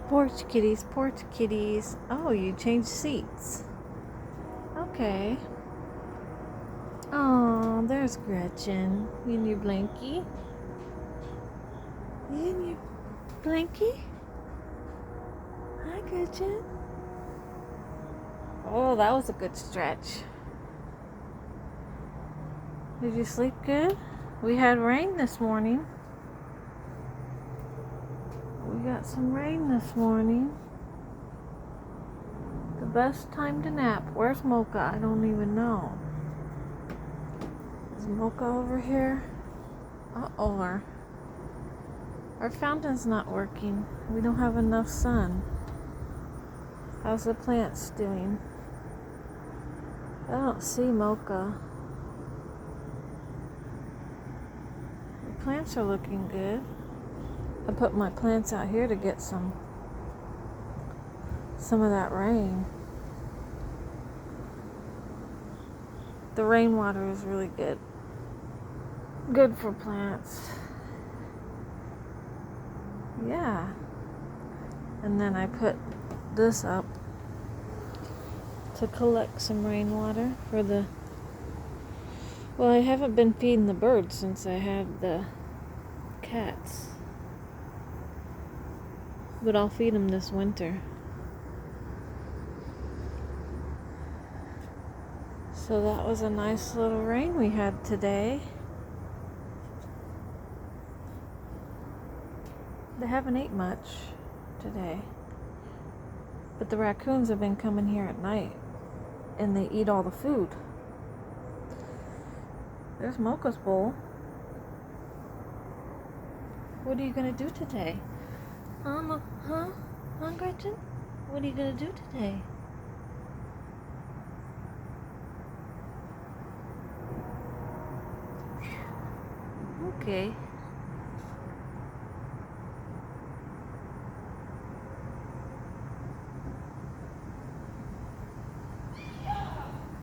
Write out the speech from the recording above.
Porch kitties, porch kitties. Oh, you changed seats. Okay. Oh, there's Gretchen. You in your blankie? You in your blankie? Hi, Gretchen. Oh, that was a good stretch. Did you sleep good? We had rain this morning. We got some rain this morning. The best time to nap. Where's Mocha? I don't even know. Is Mocha over here? Uh-oh. Our fountain's not working. We don't have enough sun. How's the plants doing? I don't see Mocha. The plants are looking good. I put my plants out here to get some of that rain. The rainwater is really good. Good for plants. Yeah. And then I put this up to collect some rainwater for the... Well, I haven't been feeding the birds since I had the cats. But I'll feed them this winter. So that was a nice little rain we had today. They haven't ate much today. But the raccoons have been coming here at night. And they eat all the food. There's Mocha's bowl. What are you going to do today? Huh, Gretchen? What are you going to do today? Okay.